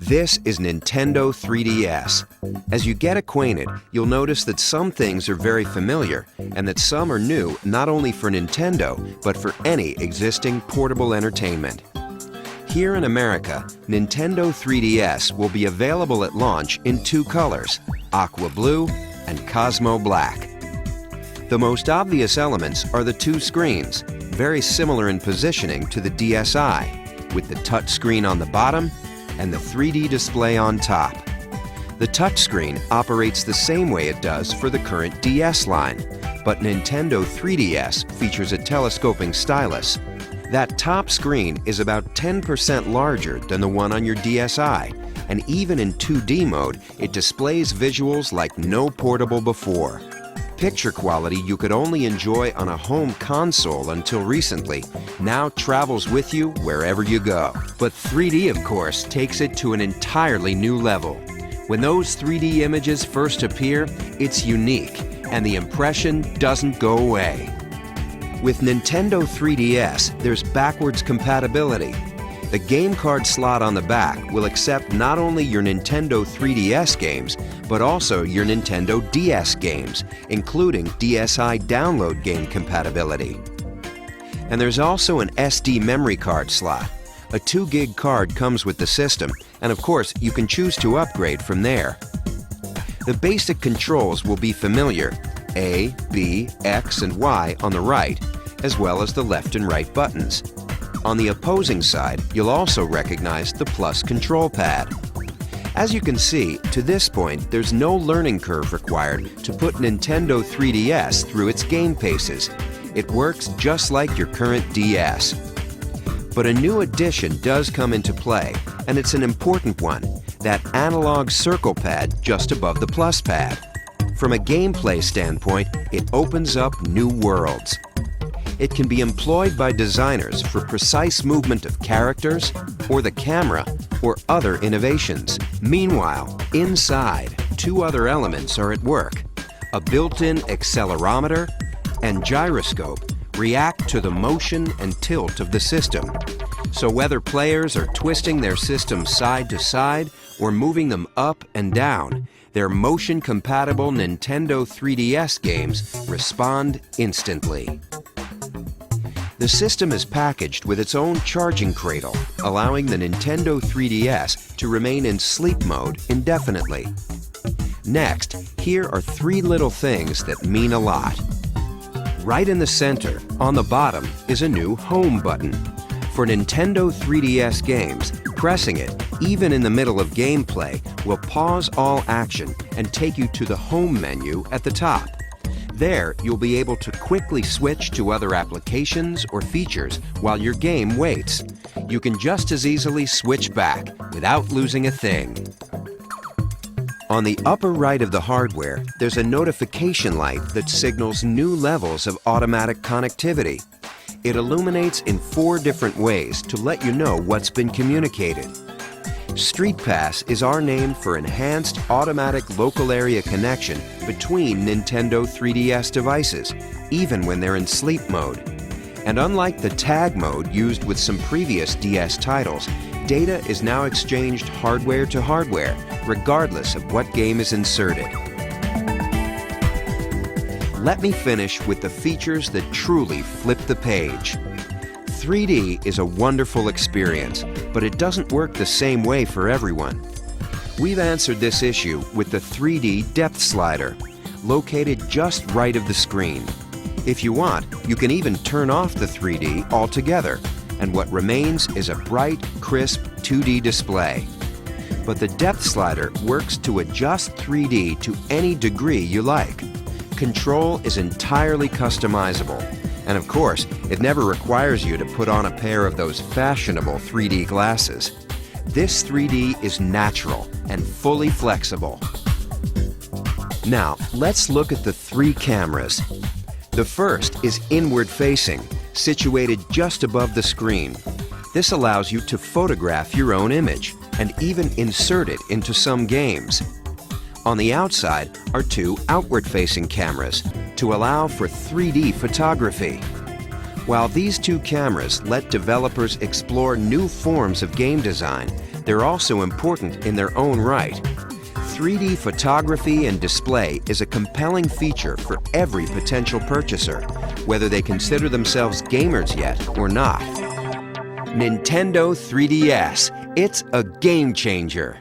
This is Nintendo 3DS. As you get acquainted, you'll notice that some things are very familiar and that some are new not only for Nintendo, but for any existing portable entertainment. Here in America, Nintendo 3DS will be available at launch in two colors, Aqua Blue and Cosmo Black. The most obvious elements are the two screens, very similar in positioning to the DSi, with the touch screen on the bottom and the 3D display on top. The touchscreen operates the same way it does for the current DS line, but Nintendo 3DS features a telescoping stylus. That top screen is about 10% larger than the one on your DSi, and even in 2D mode, it displays visuals like no portable before. Picture quality you could only enjoy on a home console until recently now travels with you wherever you go. But 3D, of course, takes it to an entirely new level. When those 3D images first appear, it's unique, and the impression doesn't go away. With Nintendo 3DS, there's backwards compatibility. The game card slot on the back will accept not only your Nintendo 3DS games, but also your Nintendo DS games, including DSi download game compatibility. And there's also an SD memory card slot. A 2 gig card comes with the system, and of course, you can choose to upgrade from there. The basic controls will be familiar: A, B, X, and Y on the right, as well as the left and right buttons. On the opposing side, you'll also recognize the plus control pad. As you can see, to this point, there's no learning curve required to put Nintendo 3DS through its game paces. It works just like your current DS. But a new addition does come into play, and it's an important one: that analog circle pad just above the plus pad. From a gameplay standpoint, it opens up new worlds. It can be employed by designers for precise movement of characters, or the camera, or other innovations. Meanwhile, inside, two other elements are at work. A built-in accelerometer and gyroscope react to the motion and tilt of the system. So whether players are twisting their system side to side or moving them up and down, their motion-compatible Nintendo 3DS games respond instantly. The system is packaged with its own charging cradle, allowing the Nintendo 3DS to remain in sleep mode indefinitely. Next, here are three little things that mean a lot. Right in the center, on the bottom, is a new Home button. For Nintendo 3DS games, pressing it, even in the middle of gameplay, will pause all action and take you to the Home menu at the top. There, you'll be able to quickly switch to other applications or features while your game waits. You can just as easily switch back without losing a thing. On the upper right of the hardware, there's a notification light that signals new levels of automatic connectivity. It illuminates in 4 different ways to let you know what's been communicated. Street Pass is our name for enhanced automatic local area connection between Nintendo 3DS devices, even when they're in sleep mode. And unlike the tag mode used with some previous DS titles, data is now exchanged hardware to hardware, regardless of what game is inserted. Let me finish with the features that truly flip the page. 3D is a wonderful experience, but it doesn't work the same way for everyone. We've answered this issue with the 3D depth slider, located just right of the screen. If you want, you can even turn off the 3D altogether, and what remains is a bright, crisp 2D display. But the depth slider works to adjust 3D to any degree you like. Control is entirely customizable. And of course, it never requires you to put on a pair of those fashionable 3D glasses. This 3D is natural and fully flexible. Now, let's look at the 3 cameras. The first is inward-facing, situated just above the screen. This allows you to photograph your own image and even insert it into some games. On the outside are 2 outward-facing cameras to allow for 3D photography. While these 2 cameras let developers explore new forms of game design, they're also important in their own right. 3D photography and display is a compelling feature for every potential purchaser, whether they consider themselves gamers yet or not. Nintendo 3DS, it's a game changer.